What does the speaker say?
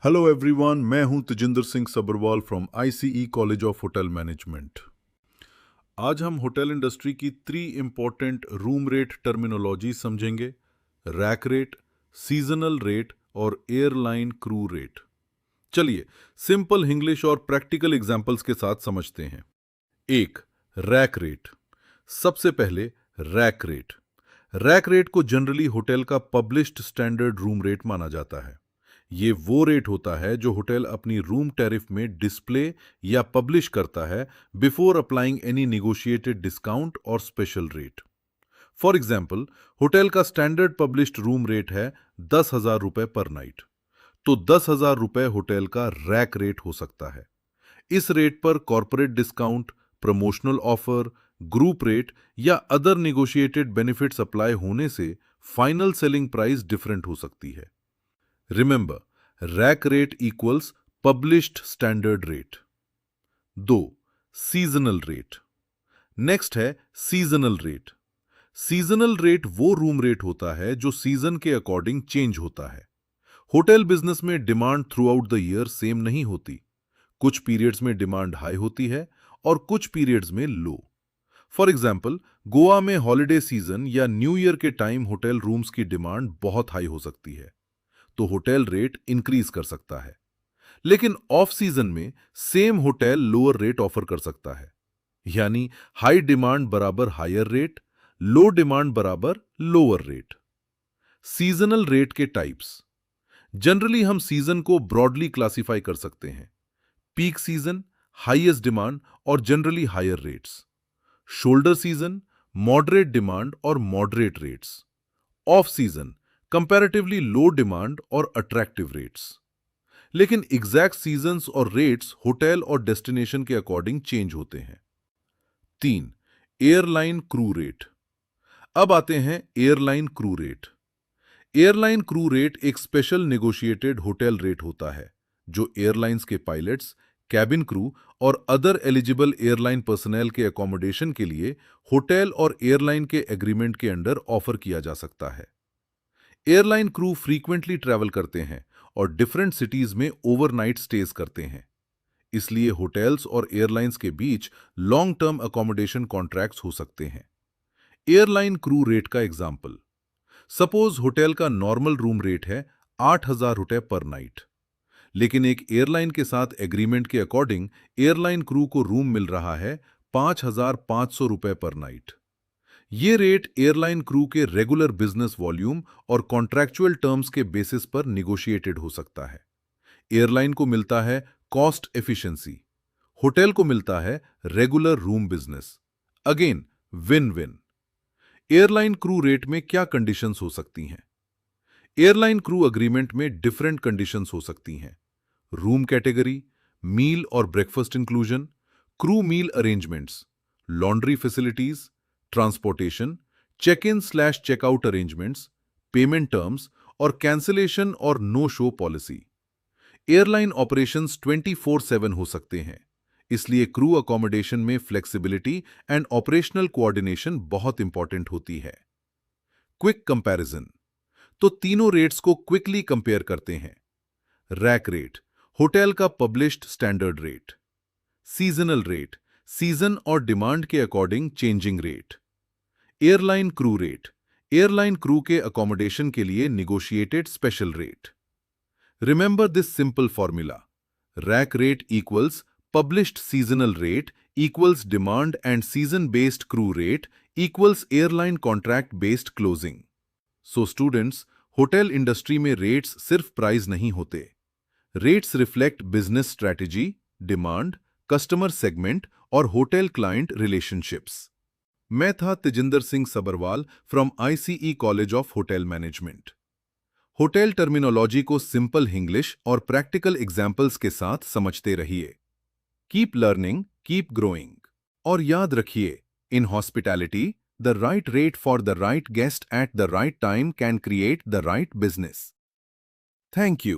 Hello everyone, मैं हूं Tejinder Singh Sabharwal from ICE college of hotel management. आज हम होटल इंडस्ट्री की 3 इम्पोर्टेंट रूम रेट टर्मिनोलॉजी समझेंगे। रैक रेट, सीजनल रेट और एयरलाइन क्रू रेट। चलिए सिंपल इंग्लिश और प्रैक्टिकल एग्जांपल्स के साथ समझते हैं। 1. Rack rate. सबसे पहले रैक रेट। रैक रेट को जनरली होटल का पब्लिश्ड स्टैंडर्ड रूम रेट माना जाता है। ये वो रेट होता है जो होटल अपनी रूम टैरिफ में डिस्प्ले या पब्लिश करता है before applying any negotiated discount और special rate. For example, hotel का स्टैंडर्ड पब्लिश्ड रूम रेट है 10,000 रुपए पर नाइट, तो 10,000 रुपए होटल का रैक रेट हो सकता है। इस रेट पर corporate discount, promotional offer, group rate या अदर नेगोशिएटेड बेनिफिट्स अप्लाई होने से फाइनल सेलिंग प्राइस डिफरेंट हो सकती है। Remember, rack rate equals published standard rate. 2. Seasonal rate. Next है सीजनल रेट। सीजनल रेट वो रूम रेट होता है जो सीजन के अकॉर्डिंग चेंज होता है। होटल बिजनेस में demand through out the year same नहीं होती। कुछ पीरियड्स में डिमांड हाई होती है और कुछ पीरियड्स में लो। फॉर एग्जाम्पल, गोवा में हॉलिडे सीजन या न्यू ईयर के टाइम होटल रूम्स की डिमांड बहुत हाई हो सकती है, तो होटल रेट इंक्रीज कर सकता है। लेकिन ऑफ सीजन में same hotel lower rate offer कर सकता है। यानी हाई डिमांड बराबर हायर रेट, लो डिमांड बराबर लोअर रेट। सीजनल रेट के टाइप्स। जनरली हम सीजन को ब्रॉडली क्लासिफाई कर सकते हैं। पीक सीजन, हाईएस्ट डिमांड और generally higher rates. Shoulder season, moderate demand और moderate rates. Off season, comparatively low demand और अट्रैक्टिव रेट्स। लेकिन एग्जैक्ट सीजन्स और रेट्स होटल और डेस्टिनेशन के अकॉर्डिंग चेंज होते हैं। 3. Airline crew rate. अब आते हैं airline crew rate. Airline crew rate एक स्पेशल नेगोशिएटेड होटल रेट होता है जो एयरलाइंस के पायलट्स, कैबिन क्रू और अदर एलिजिबल एयरलाइन पर्सनल के अकोमोडेशन के लिए होटल और एयरलाइन के एग्रीमेंट के अंडर ऑफर किया जा सकता है। एयरलाइन क्रू फ्रीक्वेंटली ट्रैवल करते हैं और डिफरेंट सिटीज में ओवरनाइट स्टेज करते हैं। इसलिए होटल्स और एयरलाइंस के बीच लॉन्ग टर्म अकोमोडेशन कॉन्ट्रैक्ट्स हो सकते हैं। एयरलाइन क्रू रेट का एग्जाम्पल। सपोज होटल का नॉर्मल रूम रेट है 8,000 रुपए पर नाइट, लेकिन एक एयरलाइन के साथ एग्रीमेंट के अकॉर्डिंग एयरलाइन क्रू को रूम मिल रहा है 5,500 रुपए पर नाइट। ये रेट एयरलाइन क्रू के रेगुलर बिजनेस वॉल्यूम और कॉन्ट्रैक्चुअल टर्म्स के बेसिस पर निगोशिएटेड हो सकता है। एयरलाइन को मिलता है कॉस्ट एफिशिएंसी, होटल को मिलता है regular room business. Again win win. Airline crew rate में क्या कंडीशंस हो सकती हैं? एयरलाइन क्रू अग्रीमेंट में डिफरेंट कंडीशंस हो सकती हैं। रूम कैटेगरी, मील और breakfast inclusion, crew meal arrangements, laundry facilities, transportation, check in slash checkout arrangements, payment terms और कैंसिलेशन और no show policy. Airline operations 24/7 हो सकते हैं, इसलिए क्रू अकोमोडेशन में फ्लेक्सिबिलिटी एंड ऑपरेशनल कोऑर्डिनेशन बहुत इंपॉर्टेंट होती है। Quick comparison. तो तीनों रेट्स को क्विकली कंपेयर करते हैं। रैक रेट, होटल का published standard rate. Seasonal rate, season और डिमांड के according changing rate. Airline crew rate, airline crew के अकोमोडेशन के लिए negotiated special rate. Remember this simple formula: rack rate equals published seasonal rate equals demand and season-based crew rate equals airline contract-based closing. So students, hotel industry में rates सिर्फ price नहीं होते। Rates reflect business strategy, demand, customer segment और hotel client relationships. मैं था Tejinder Singh Sabharwal from ICE college of hotel management. Hotel terminology को simple English और practical examples के साथ समझते रहिए। Keep learning, keep growing. और याद रखिए, in hospitality, the right rate for the right guest at the right time can create the right business. Thank you.